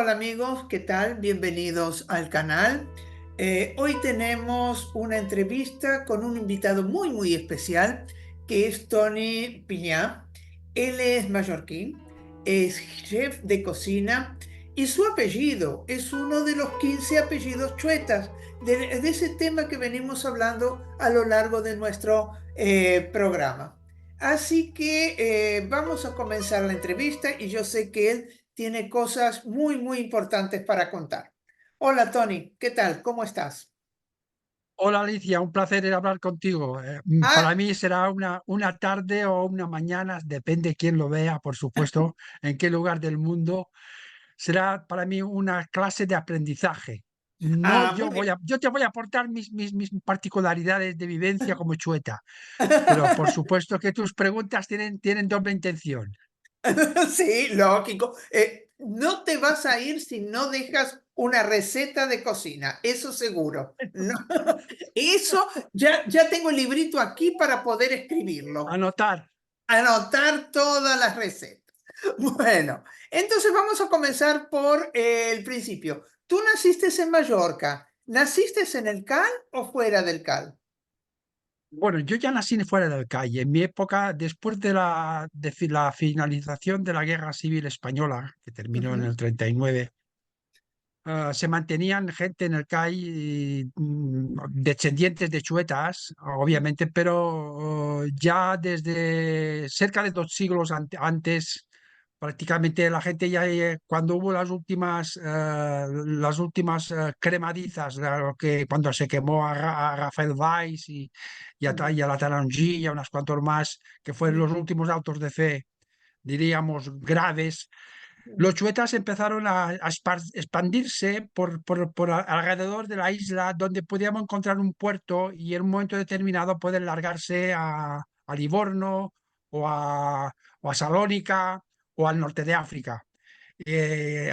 Hola amigos, ¿qué tal? Bienvenidos al canal. Hoy tenemos una entrevista con un invitado muy especial que es Tony Piñá. Él es mallorquín, es chef de cocina y su apellido es uno de los 15 apellidos chuetas de ese tema que venimos hablando a lo largo de nuestro programa. Así que vamos a comenzar la entrevista y yo sé que él tiene cosas muy importantes para contar. Hola Tony, ¿qué tal? ¿Cómo estás? Hola Alicia, un placer hablar contigo. Para Ah, mí será una tarde o una mañana, depende quién lo vea, por supuesto, en qué lugar del mundo. Será para mí una clase de aprendizaje. No, muy bien. yo te voy a aportar mis particularidades de vivencia como chueta, pero por supuesto que tus preguntas tienen doble intención. Sí, lógico. No te vas a ir si no dejas una receta de cocina, eso seguro. No, eso ya tengo el librito aquí para poder escribirlo. Anotar. Anotar todas las recetas. Bueno, entonces vamos a comenzar por el principio. Tú naciste en Mallorca. ¿Naciste en el CAL o fuera del CAL? Bueno, yo ya nací fuera del calle. En mi época, después de la finalización de la Guerra Civil Española, que terminó en Ujú, el 39, se mantenían gente en el CAI, descendientes de chuetas, obviamente, pero ya desde cerca de 2 siglos antes, prácticamente la gente ya, cuando hubo las últimas cremadizas, cuando se quemó a Rafael Valls ujú, y a la Taronjí y a unas cuantos más, que fueron los últimos autos de fe, diríamos, graves. Los chuetas empezaron a expandirse por alrededor de la isla, donde podíamos encontrar un puerto y en un momento determinado poder largarse a Livorno o o a Salónica o al norte de África.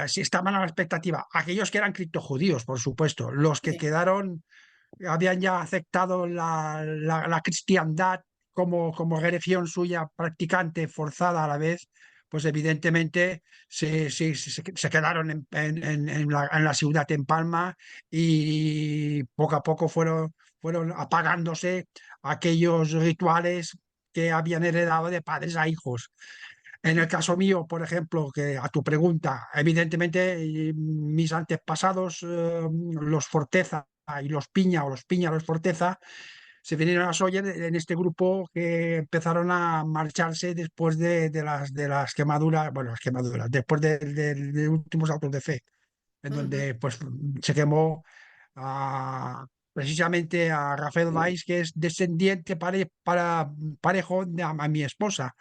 Así estaban a la expectativa. Aquellos que eran criptojudíos, por supuesto. Los que sí, quedaron habían ya aceptado la cristiandad como religión suya practicante, forzada a la vez, pues evidentemente se quedaron en la ciudad, en Palma, y poco a poco fueron apagándose aquellos rituales que habían heredado de padres a hijos. En el caso mío, por ejemplo, que a tu pregunta, evidentemente mis antepasados, los Forteza y los Piña, o los Piña, los Forteza, se vinieron a Sóller en este grupo que empezaron a marcharse después de las quemaduras, bueno, las quemaduras, después de últimos autos de fe, en ujú, donde pues se quemó precisamente a Rafael Valls, que es descendiente parejo a mi esposa,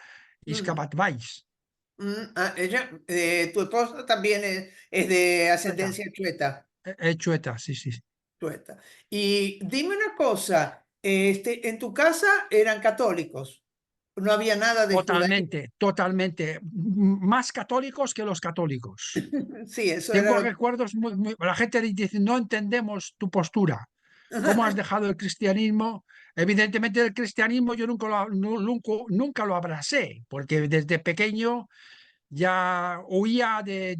ujú. Iscabat Valls. Tu esposa también es de Chueta, ascendencia chueta, chueta, sí, sí. chueta. Y dime una cosa, en tu casa eran católicos, no había nada de judaísmo. Totalmente. Más católicos que los católicos. Sí, eso era Tengo lo que... recuerdos la gente dice, no entendemos tu postura. ¿Cómo has dejado el cristianismo? Evidentemente el cristianismo yo nunca lo abracé, porque desde pequeño ya huía de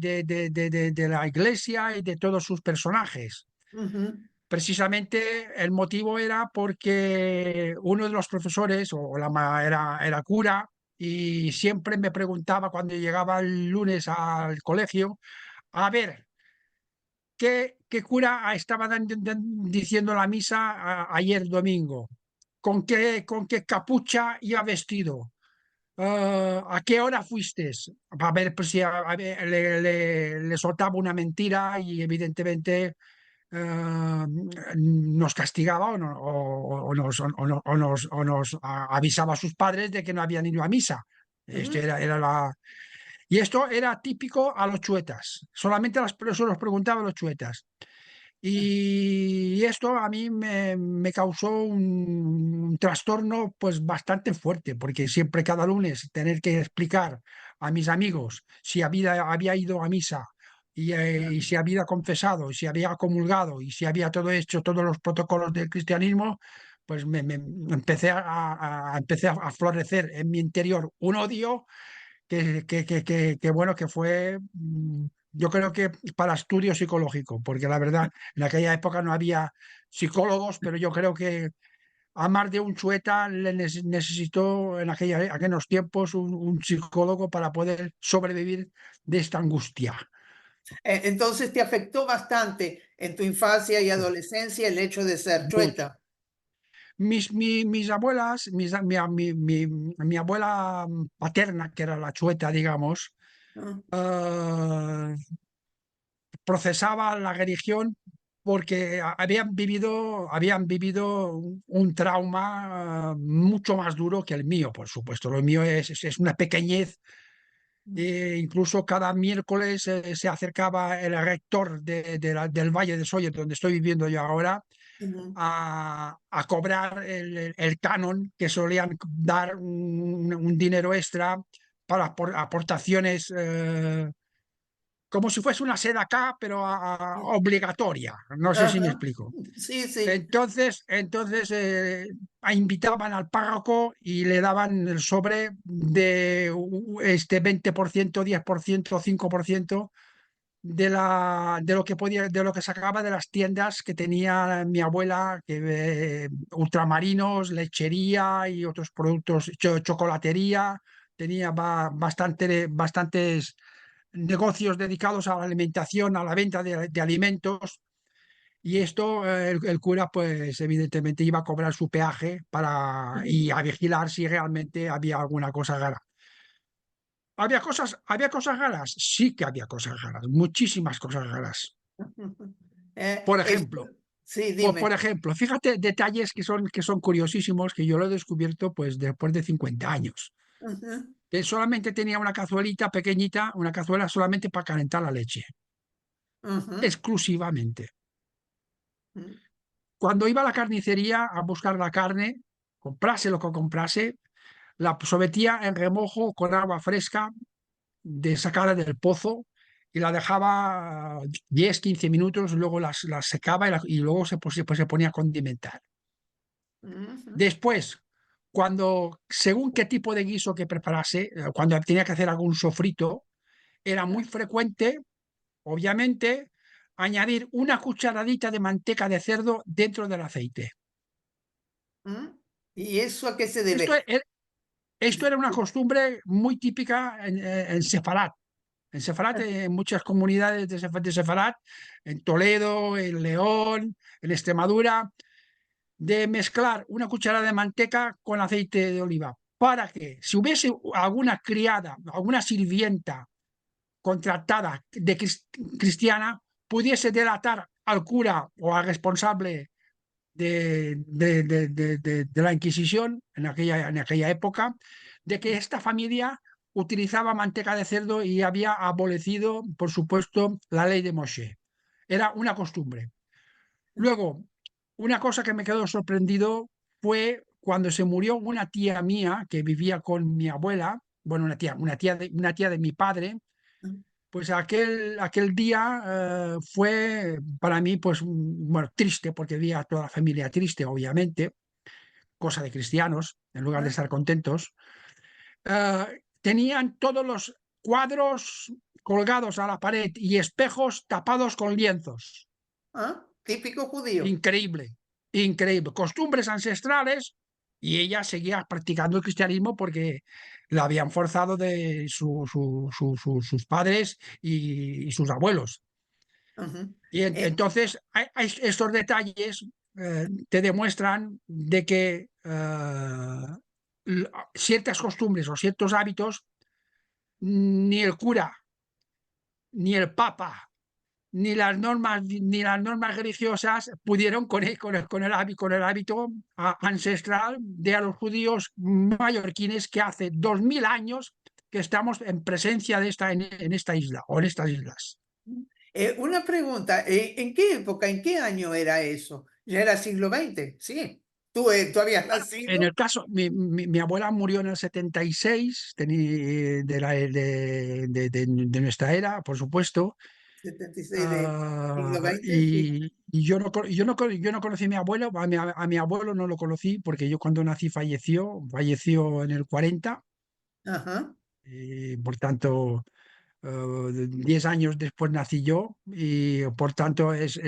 la iglesia y de todos sus personajes. Ujú, Precisamente el motivo era porque uno de los profesores era cura, y siempre me preguntaba cuando llegaba el lunes al colegio, a ver, ¿qué cura estaba diciendo la misa ayer domingo? ¿Con qué capucha iba vestido? ¿A qué hora fuiste? A ver, pues si a ver, le soltaba una mentira, y evidentemente nos castigaba, o nos avisaba a sus padres de que no habían ido a misa. Esto ujú. y esto era típico a los chuetas. Solamente eso los preguntaba a los chuetas. Y esto a mí me causó un trastorno pues bastante fuerte, porque siempre cada lunes tener que explicar a mis amigos si había ido a misa, y si había confesado, y si había comulgado, y si había todo hecho todos los protocolos del cristianismo, pues empecé a florecer en mi interior un odio que bueno, que fue yo creo que para estudio psicológico, porque la verdad, en aquella época no había psicólogos, pero yo creo que a más de un chueta necesitó en aquellos tiempos un psicólogo para poder sobrevivir de esta angustia. Entonces te afectó bastante en tu infancia y adolescencia el hecho de ser Mucho. chueta. Mis abuelas, mi abuela paterna, que era la chueta, digamos, Ah, eh, procesaba la religión porque habían vivido un trauma mucho más duro que el mío, por supuesto. Lo mío es una pequeñez. Incluso cada miércoles se acercaba el rector del Valle de Soller, donde estoy viviendo yo ahora, ujú, a cobrar el canon que solían dar un dinero extra para aportaciones, como si fuese una acá pero obligatoria. No sé si me ajá, explico. sí, sí. Entonces, invitaban al párroco y le daban el sobre de este 20%, 10%, 5% de lo que sacaba de las tiendas que tenía mi abuela, ultramarinos, lechería y otros productos, chocolatería. Tenía bastantes negocios dedicados a la alimentación, a la venta de alimentos. Y esto, el cura, pues evidentemente iba a cobrar su peaje y a vigilar si realmente había alguna cosa rara. ¿Había cosas raras? Sí que había cosas raras, muchísimas cosas raras. Por Esto, ejemplo, sí, por dime. ejemplo, fíjate detalles que son curiosísimos, que yo lo he descubierto pues después de 50 años. Ujú, Que solamente tenía una cazuelita pequeñita, una cazuela solamente para calentar la leche, ujú, exclusivamente. ujú, Cuando iba a la carnicería a buscar la carne, comprase lo que comprase, la sometía en remojo con agua fresca sacada del pozo y la dejaba 10 15 minutos, luego las secaba y luego pues se ponía a condimentar. ujú, Después, según qué tipo de guiso que preparase, cuando tenía que hacer algún sofrito, era muy frecuente, obviamente, añadir una cucharadita de manteca de cerdo dentro del aceite. ujú. ¿Y eso a qué se Esto, debe? e- Esto era una costumbre muy típica en Sefarad. En Sefarad, en muchas comunidades de Sefarad, en Toledo, en León, en Extremadura, de mezclar una cucharada de manteca con aceite de oliva, para que si hubiese alguna criada, alguna sirvienta contratada cristiana, pudiese delatar al cura o al responsable de la Inquisición en aquella época, de que esta familia utilizaba manteca de cerdo y había abolecido, por supuesto, la ley de Moshe. Era una costumbre. Luego, una cosa que me quedó sorprendido fue cuando se murió una tía mía que vivía con mi abuela, bueno, una tía de mi padre. Pues aquel día fue para mí, pues, bueno, triste, porque vi a toda la familia triste, obviamente, cosa de cristianos, en lugar de Ah, estar contentos. Tenían todos los cuadros colgados a la pared y espejos tapados con lienzos. típico judío. Increíble, increíble. Costumbres ancestrales, y ella seguía practicando el cristianismo porque la habían forzado de sus padres y sus abuelos. Ujú. Y entonces estos detalles te demuestran de que ciertas costumbres o ciertos hábitos, ni el cura, ni el papa, ni las normas religiosas pudieron con el hábito ancestral de a los judíos mallorquines, que hace 2000 años que estamos en presencia en esta isla o en estas islas. Una pregunta, ¿en qué época, en qué año era eso? ¿Ya era siglo XX? Sí. ¿Tú habías En nacido? el caso, mi abuela murió en el 76, de nuestra era, por supuesto. 76 de siglo XX, sí. Y yo no conocí a mi abuelo. A mi abuelo no lo conocí porque yo cuando nací falleció en el 40. Ajá. Por tanto, 10 años después nací yo y por tanto es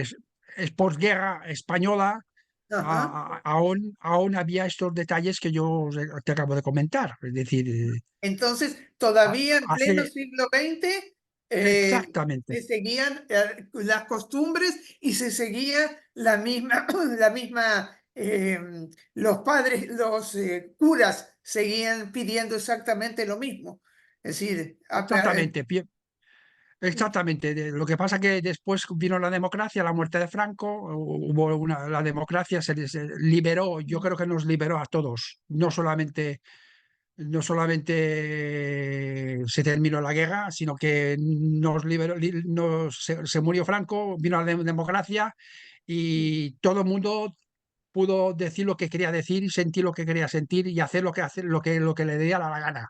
posguerra española. Ajá. Aún había estos detalles que yo te acabo de comentar. Es decir, Entonces, todavía en pleno hace siglo XX exactamente, se seguían las costumbres y se seguía la misma, la misma, los padres, los curas seguían pidiendo exactamente lo mismo. Es decir, exactamente, exactamente. Lo que pasa que después vino la democracia, la muerte de Franco, la democracia se liberó, yo creo que nos liberó a todos, no solamente se terminó la guerra, sino que nos liberó, se murió Franco, vino la democracia y todo el mundo pudo decir lo que quería decir y sentir lo que quería sentir y hacer lo que le diera la gana.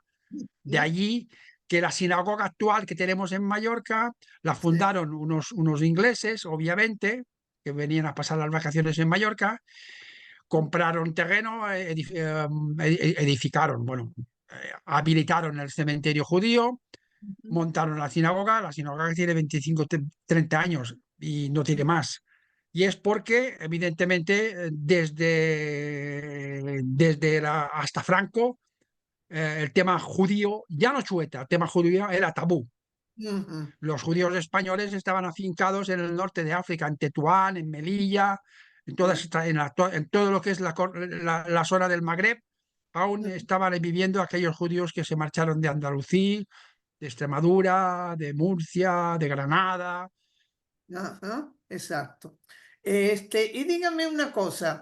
De allí que la sinagoga actual que tenemos en Mallorca la sí. fundaron unos ingleses, obviamente, que venían a pasar las vacaciones en Mallorca, compraron terreno, edificaron, bueno, habilitaron el cementerio judío, montaron la sinagoga que tiene 25, 30 años y no tiene más. Y es porque, evidentemente, desde hasta Franco, el tema judío, ya no chueta, el tema judío era tabú. Ujú. Los judíos españoles estaban afincados en el norte de África, en Tetuán, en Melilla, Sí. en todo lo que es la zona del Magreb. Aún Ujú. estaban viviendo aquellos judíos que se marcharon de Andalucía, de Extremadura, de Murcia, de Granada. Ajá, exacto. Y dime una cosa,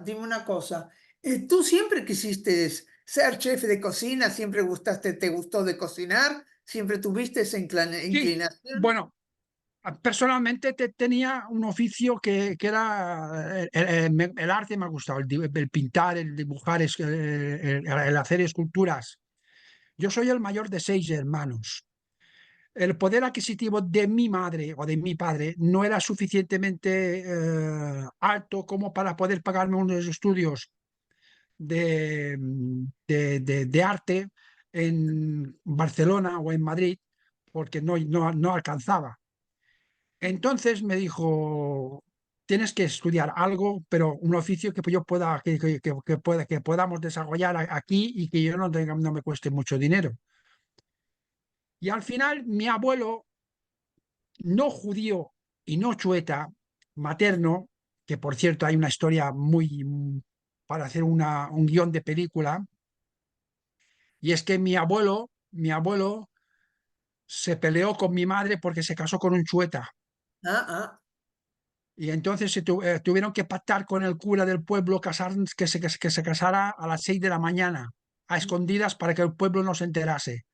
¿tú siempre quisiste ser chef de cocina? ¿Siempre te gustó de cocinar? ¿Siempre tuviste esa Sí, inclinación? bueno, personalmente tenía un oficio que era el arte me ha gustado, el pintar, el dibujar, el hacer esculturas. Yo soy el mayor de 6 hermanos. El poder adquisitivo de mi madre o de mi padre no era suficientemente alto como para poder pagarme unos estudios de arte en Barcelona o en Madrid, porque no alcanzaba. Entonces me dijo, tienes que estudiar algo, pero un oficio que yo pueda, que podamos desarrollar aquí y que yo no me cueste mucho dinero. Y al final mi abuelo, no judío y no chueta, materno, que por cierto hay una historia para hacer un guión de película, y es que mi abuelo se peleó con mi madre porque se casó con un chueta. Ah, ah, Y entonces tuvieron que pactar con el cura del pueblo que se casara a las 6 de la mañana, a escondidas, para que el pueblo no se enterase.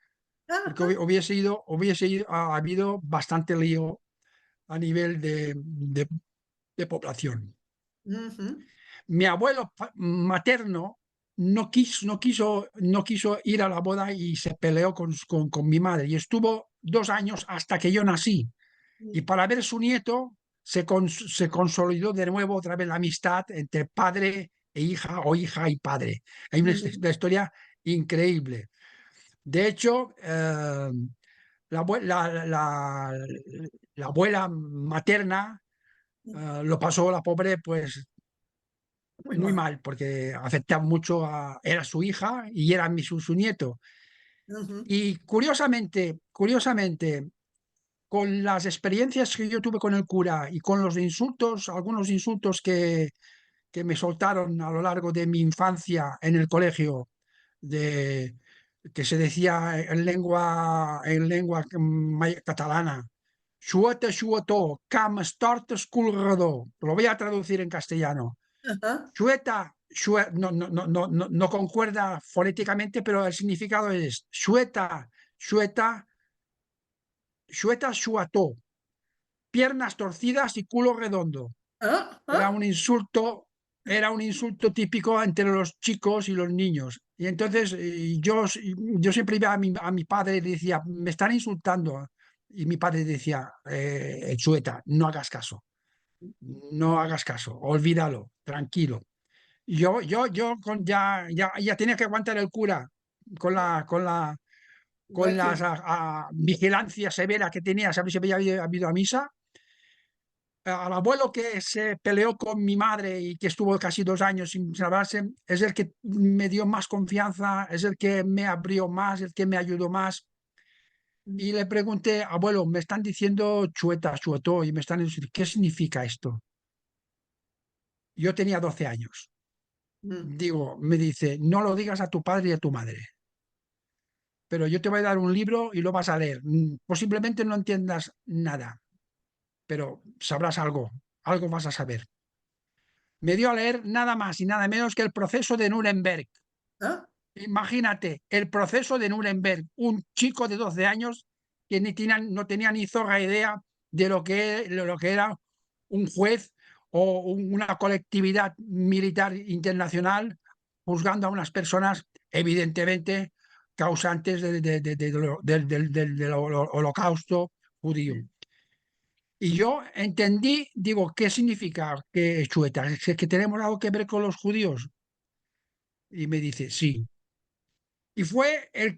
ah, Porque ah, ha habido bastante lío a nivel de población. ujú, Mi abuelo materno no quiso ir a la boda y se peleó con mi madre y estuvo 2 años hasta que yo nací. Y para ver su nieto se consolidó de nuevo otra vez la amistad entre padre e hija o hija y padre. Hay ujú, una historia increíble. De hecho, la abuela materna lo pasó la pobre pues muy muy mal. mal porque afectaba mucho era su hija y era su nieto. Ujú, Y curiosamente, con las experiencias que yo tuve con el cura y con los insultos, algunos insultos que me soltaron a lo largo de mi infancia en el colegio, de, que se decía en lengua catalana, xueta, xuetó, cam, estort, esculrador. Lo voy a traducir en castellano. ajá, No concuerda fonéticamente, pero el significado es xueta, xueta, xueta, xuató, piernas torcidas y culo redondo. ah, Era ah, un insulto, era un insulto típico entre los chicos y los niños. Y entonces yo siempre iba a mi padre y le decía, me están insultando. Y mi padre decía, Chueta, no hagas caso, no hagas caso, olvídalo, tranquilo. Yo ya tenía que aguantar el cura con la con la qué, vigilancia severa que tenía, saber si había habido a misa. Al abuelo que se peleó con mi madre y que estuvo casi 2 años sin salvarse, es el que me dio más confianza, es el que me abrió más, el que me ayudó más. Y le pregunté, abuelo, me están diciendo chueta, chuetó, y me están diciendo, ¿qué significa esto? Yo tenía 12 años. mm, Digo, me dice, no lo digas a tu padre y a tu madre, pero yo te voy a dar un libro y lo vas a leer. Posiblemente no entiendas nada, pero sabrás algo, algo vas a saber. Me dio a leer nada más y nada menos que el proceso de Nuremberg. ah, Imagínate, el proceso de Nuremberg, un chico de 12 años que no tenía ni zorra idea de lo que era un juez o una colectividad militar internacional juzgando a unas personas evidentemente causantes del holocausto judío. sí. Y yo entendí, digo, ¿qué significa que chueta? ¿Es que tenemos algo que ver con los judíos? Y me dice, sí. Y fue el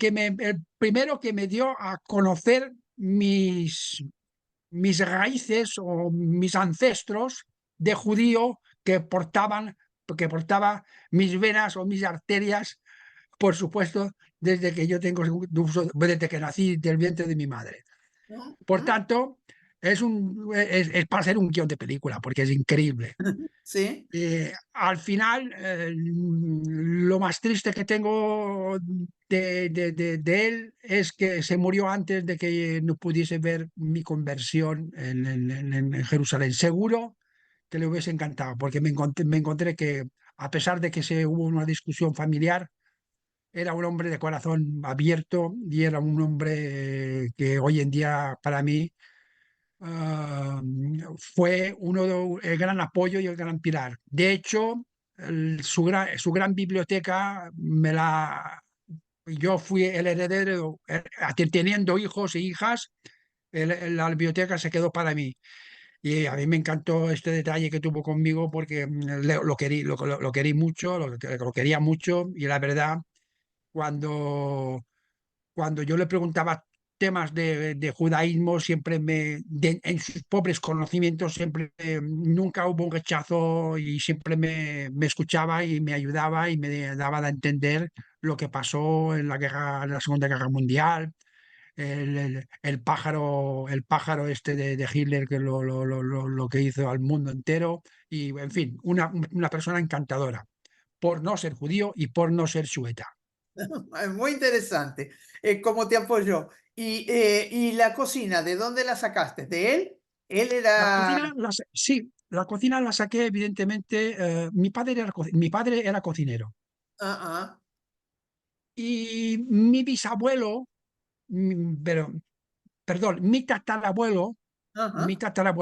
primero que me dio a conocer mis raíces o mis ancestros de judío que portaba mis venas o mis arterias, por supuesto, desde que yo tengo desde que nací del vientre de mi madre. ¿No? Por tanto, es para ser un guión de película, porque es increíble. Sí. Al final, lo más triste que tengo de él es que se murió antes de que no pudiese ver mi conversión en Jerusalén. Seguro que le hubiese encantado, porque me encontré que, a pesar de que hubo una discusión familiar, era un hombre de corazón abierto y era un hombre que hoy en día, para mí, ah, fue el gran apoyo y el gran pilar. De hecho, su gran biblioteca yo fui el heredero, teniendo hijos e hijas, la biblioteca se quedó para mí. Y a mí me encantó este detalle que tuvo conmigo porque lo querí mucho, lo quería mucho y la verdad, cuando yo le preguntaba temas de judaísmo, en sus pobres conocimientos, siempre, nunca hubo un rechazo y siempre me escuchaba y me ayudaba y me daba a entender lo que pasó en la Segunda Guerra Mundial, el pájaro este de Hitler, que lo que hizo al mundo entero, y en fin, una persona encantadora, por no ser judío y por no ser sueta. Es muy interesante. ¿Cómo te apoyó? Y la cocina, ¿de dónde la sacaste? ¿De él? Él era... Sí, la cocina la saqué evidentemente. Mi padre era cocinero Ah, ah, y mi bisabuelo, pero, perdón, mi ajá, tatarabuelo,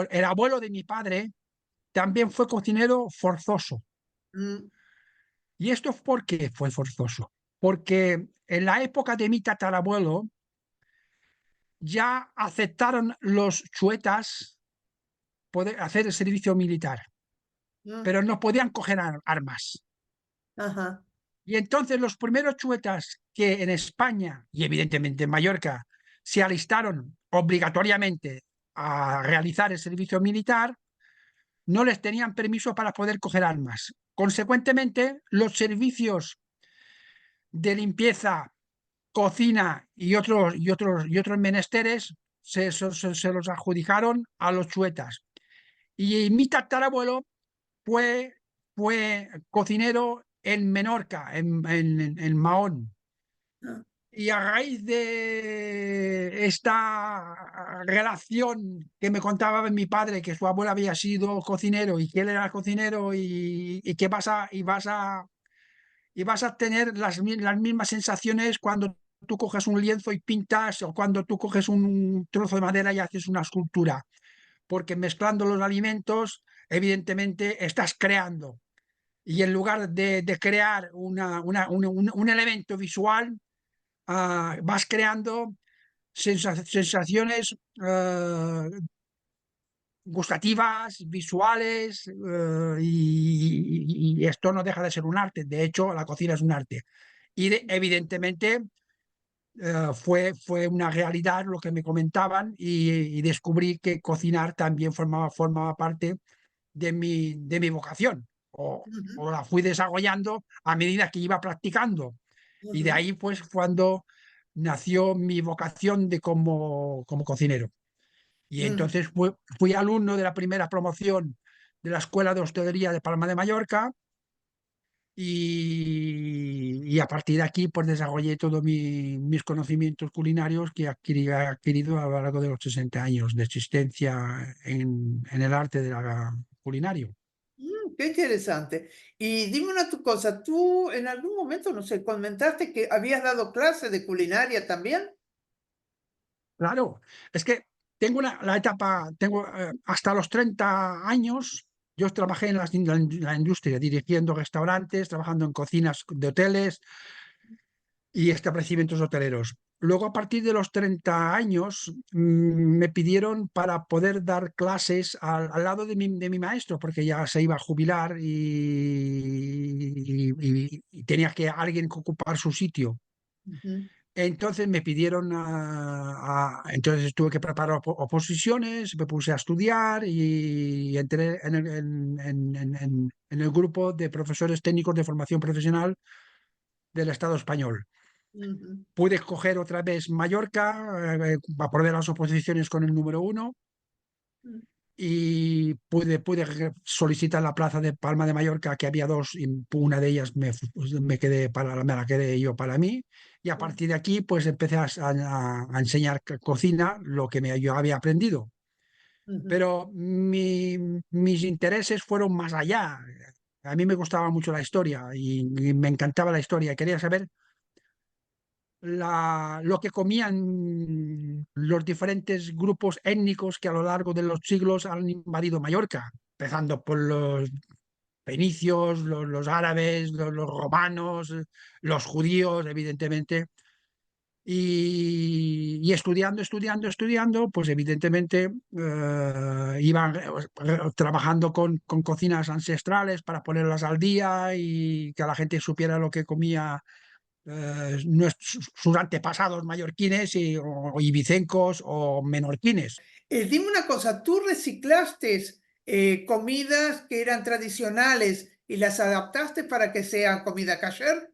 el abuelo de mi padre, también fue cocinero forzoso. mm, ¿Y esto por qué fue forzoso? Porque en la época de mi tatarabuelo ya aceptaron los chuetas poder hacer el servicio militar, mm, pero no podían coger armas. ajá, Y entonces los primeros chuetas que en España y evidentemente en Mallorca se alistaron obligatoriamente a realizar el servicio militar, no les tenían permiso para poder coger armas. Consecuentemente, los servicios de limpieza, cocina y otros menesteres se los adjudicaron a los chuetas. Y mi tatarabuelo fue, fue cocinero en Menorca, en Mahón. ah, Y a raíz de esta relación que me contaba mi padre, que su abuelo había sido cocinero y que él era cocinero y que vas a tener las mismas sensaciones cuando tú coges un lienzo y pintas o cuando tú coges un trozo de madera y haces una escultura, porque mezclando los alimentos, evidentemente estás creando. Y en lugar de crear un elemento visual, vas creando sensaciones gustativas, visuales, y esto no deja de ser un arte. De hecho, la cocina es un arte. Y evidentemente fue una realidad lo que me comentaban y descubrí que cocinar también formaba parte de mi vocación Ujú, o la fui desarrollando a medida que iba practicando. Y de ujú, ahí pues cuando nació mi vocación de como cocinero. Y ujú. entonces fui alumno de la primera promoción de la Escuela de Hostelería de Palma de Mallorca y a partir de aquí pues desarrollé todos mis conocimientos culinarios que he adquirido a lo largo de los 60 años de existencia en el arte de la culinario. Qué interesante. Y dime una tu cosa, tú en algún momento, no sé, comentaste que habías dado clases de culinaria también. Claro, es que tengo la etapa, tengo hasta los 30 años, yo trabajé en la industria, dirigiendo restaurantes, trabajando en cocinas de hoteles y establecimientos hoteleros. Luego, a partir de los 30 años, me pidieron para poder dar clases al lado de mi maestro, porque ya se iba a jubilar y tenía que alguien que ocupar su sitio. Ujú, Entonces me pidieron, entonces tuve que preparar oposiciones, me puse a estudiar y entré en el grupo de profesores técnicos de formación profesional del Estado español. ujú, Pude escoger otra vez Mallorca, aprobé las oposiciones con el número uno mm, y pude solicitar la plaza de Palma de Mallorca, que había dos, y una de ellas me la quedé yo para mí. Y a mm, partir de aquí, pues empecé a enseñar cocina, lo que yo había aprendido. ujú. Pero mis intereses fueron más allá. A mí me gustaba mucho la historia y me encantaba la historia. Quería saber lo que comían los diferentes grupos étnicos que a lo largo de los siglos han invadido Mallorca, empezando por los fenicios, los árabes, los romanos, los judíos, evidentemente. Y estudiando, pues evidentemente iban trabajando con cocinas ancestrales para ponerlas al día y que la gente supiera lo que comía sus antepasados mallorquines o ibicencos o menorquines. Dime una cosa, ¿tú reciclaste comidas que eran tradicionales y las adaptaste para que sean comida kasher?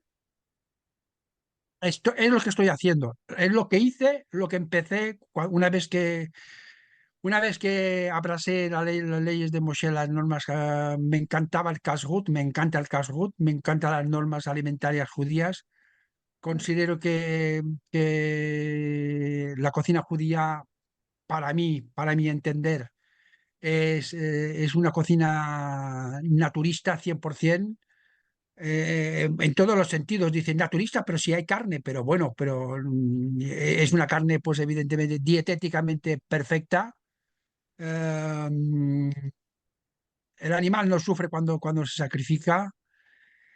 Esto es lo que estoy haciendo, es lo que hice, lo que empecé una vez que abracé las leyes de Moshe, las normas, me encantaba el kashrut, me encanta el kashrut, me encantan las normas alimentarias judías. Considero que la cocina judía, para mi entender, es una cocina naturista 100%, en todos los sentidos. Dicen naturista, pero si hay carne, pero bueno, pero es una carne pues evidentemente dietéticamente perfecta. Eh, el animal no sufre cuando se sacrifica.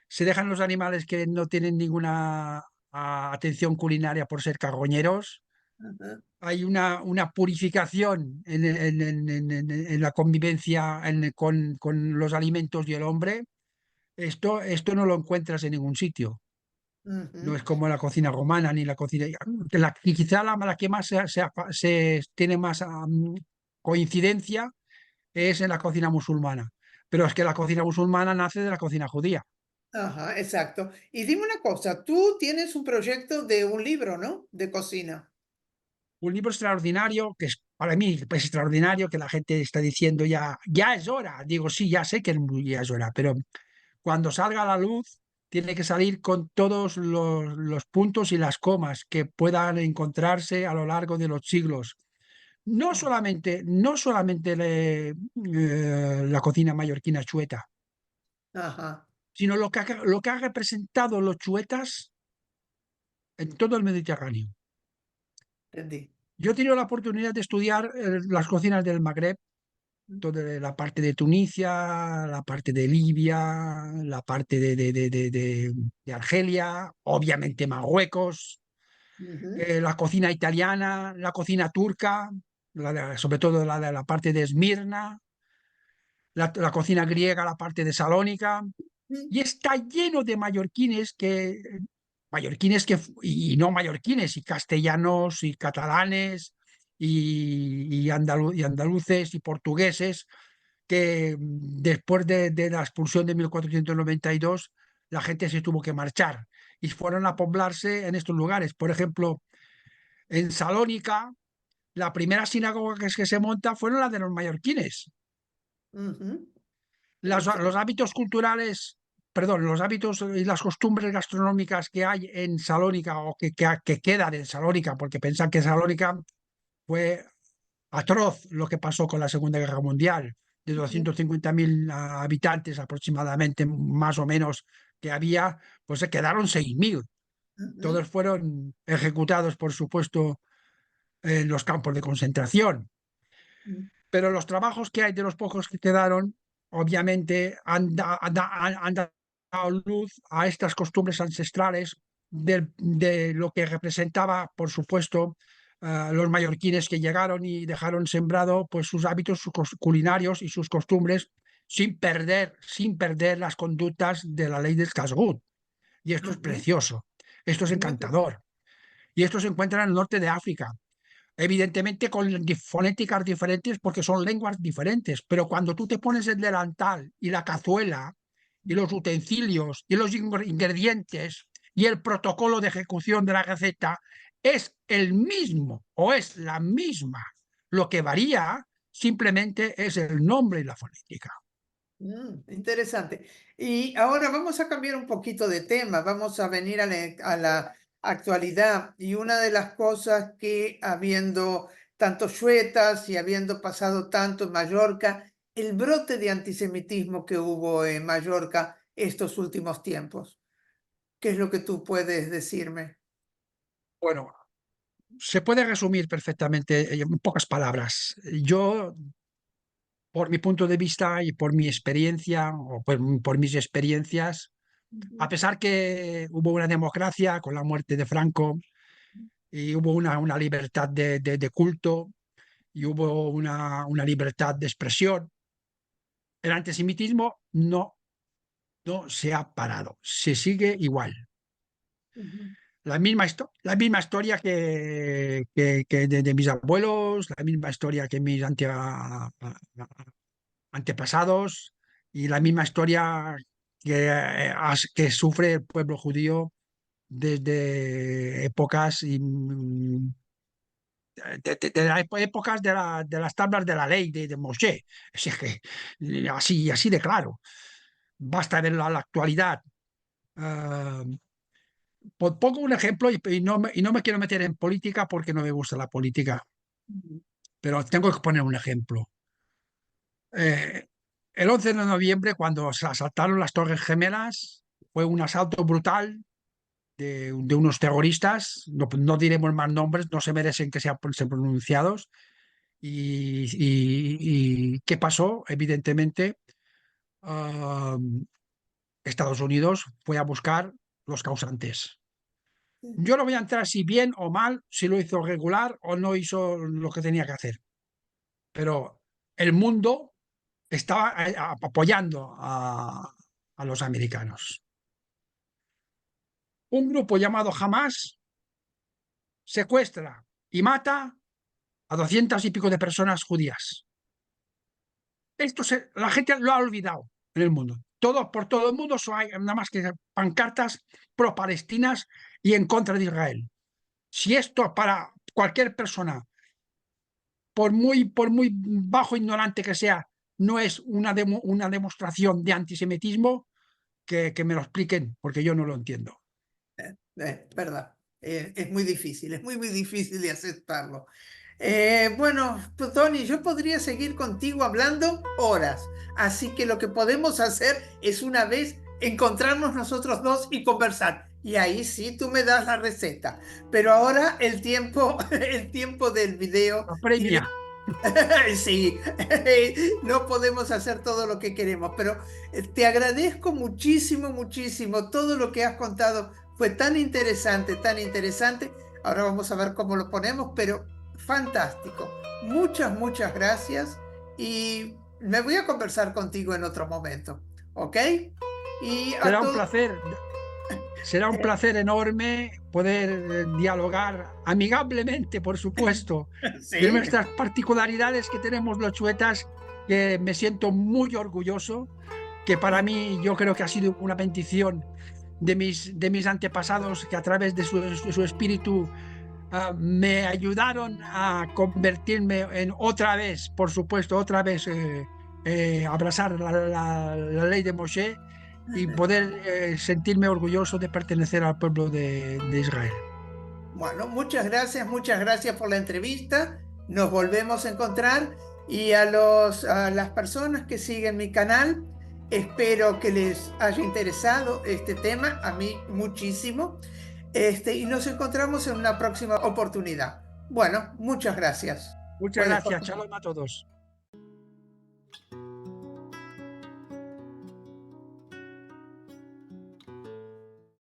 Se dejan los animales que no tienen ninguna atención culinaria por ser carroñeros. Ajá, Hay una purificación en la convivencia con los alimentos y el hombre. Esto no lo encuentras en ningún sitio. No ujú. es como la cocina romana ni la cocina. Y quizá la que más tiene más coincidencia es en la cocina musulmana. Pero es que la cocina musulmana nace de la cocina judía. Ajá, exacto. Y dime una cosa, tú tienes un proyecto de un libro, ¿no? De cocina. Un libro extraordinario, que es para mí es extraordinario, que la gente está diciendo ya es hora. Digo, sí, ya sé que ya es hora, pero cuando salga a la luz, tiene que salir con todos los puntos y las comas que puedan encontrarse a lo largo de los siglos. No solamente la cocina mallorquina chueta, Ajá, sino lo que ha representado los chuetas en todo el Mediterráneo. entendí. Yo he tenido la oportunidad de estudiar las cocinas del Magreb, toda la parte de Tunisia, la parte de Libia, la parte de Argelia, obviamente Marruecos, Ujú, la cocina italiana, la cocina turca, sobre todo la parte de Esmirna, la cocina griega, la parte de Salónica, ujú. y está lleno de mallorquines mallorquines y no mallorquines, y castellanos, y catalanes, y andaluces, y portugueses, que después de la expulsión de 1492 la gente se tuvo que marchar y fueron a poblarse en estos lugares. Por ejemplo, en Salónica, la primera sinagoga que se monta fueron las de los mallorquines. Ujú. Los hábitos culturales, perdón, los hábitos y las costumbres gastronómicas que hay en Salónica o que quedan en Salónica, porque pensan que Salónica fue atroz lo que pasó con la Segunda Guerra Mundial, de Ujú, 250.000 habitantes aproximadamente, más o menos, que había, pues se quedaron 6.000. ujú, Todos fueron ejecutados, por supuesto, en los campos de concentración. ujú, Pero los trabajos que hay de los pocos que quedaron, obviamente, han dado luz a estas costumbres ancestrales de lo que representaba, por supuesto, los mallorquines que llegaron y dejaron sembrado pues, sus hábitos culinarios y sus costumbres sin perder las conductas de la ley del Casgut. Y esto es ujú. precioso, esto es Muy bien. encantador. Y esto se encuentra en el norte de África, evidentemente con fonéticas diferentes porque son lenguas diferentes, pero cuando tú te pones el delantal y la cazuela y los utensilios y los ingredientes y el protocolo de ejecución de la receta es el mismo o es la misma. Lo que varía simplemente es el nombre y la fonética. Interesante. Y ahora vamos a cambiar un poquito de tema, vamos a venir a la actualidad. Y una de las cosas que habiendo tantos chuetas y habiendo pasado tanto en Mallorca, el brote de antisemitismo que hubo en Mallorca estos últimos tiempos. ¿Qué es lo que tú puedes decirme? Bueno, se puede resumir perfectamente en pocas palabras. Yo, por mi punto de vista y por mi experiencia, o por mis experiencias, a Ujú, pesar que hubo una democracia con la muerte de Franco y hubo una libertad de culto y hubo una libertad de expresión, el antisemitismo no se ha parado, se sigue igual. ujú, La misma historia que de mis abuelos, la misma historia que mis antepasados y la misma historia que sufre el pueblo judío desde épocas de las épocas de las tablas de la ley de Moshe. Es que, así de claro. Basta ver la actualidad. Uh, Pongo un ejemplo y no me quiero meter en política porque no me gusta la política, ujú, pero tengo que poner un ejemplo. Eh, el 11 de noviembre, cuando se asaltaron las Torres Gemelas, fue un asalto brutal de unos terroristas, no diremos más nombres, no se merecen que sean pronunciados. ¿Y qué pasó? Evidentemente, ah, Estados Unidos fue a buscar los causantes. Yo no voy a entrar si bien o mal, si lo hizo regular o no hizo lo que tenía que hacer, pero el mundo estaba apoyando a los americanos. Un grupo llamado Hamas secuestra y mata a 200 y pico de personas judías. La gente lo ha olvidado en el mundo. Por todo el mundo hay nada más que pancartas pro-palestinas y en contra de Israel. Si esto para cualquier persona, por muy bajo ignorante que sea, no es una demostración de antisemitismo, que me lo expliquen, porque yo no lo entiendo. verdad. Es muy difícil, es muy, muy difícil de aceptarlo. Bueno, pues, Tony, yo podría seguir contigo hablando horas, así que lo que podemos hacer es una vez encontrarnos nosotros dos y conversar. Y ahí sí tú me das la receta. Pero ahora el tiempo, el tiempo del video tiene. Apremia. Sí, no podemos hacer todo lo que queremos, pero te agradezco muchísimo, muchísimo. Todo lo que has contado fue tan interesante, tan interesante. Ahora vamos a ver cómo lo ponemos, pero fantástico. Muchas, muchas gracias y me voy a conversar contigo en otro momento, ¿ok? Y a Será un todos. placer. Será un placer enorme poder dialogar amigablemente, por supuesto, de Sí, nuestras particularidades que tenemos los chuetas, que me siento muy orgulloso, que para mí yo creo que ha sido una bendición de mis antepasados que a través de su espíritu me ayudaron a convertirme en otra vez, por supuesto, otra vez abrazar la ley de Moshe y poder sentirme orgulloso de pertenecer al pueblo de Israel. bueno, muchas gracias por la entrevista. Nos volvemos a encontrar y a las personas que siguen mi canal, espero que les haya interesado este tema, a mí muchísimo. Y nos encontramos en una próxima oportunidad. Bueno, muchas gracias. Muchas Puedes gracias, shalom a todos.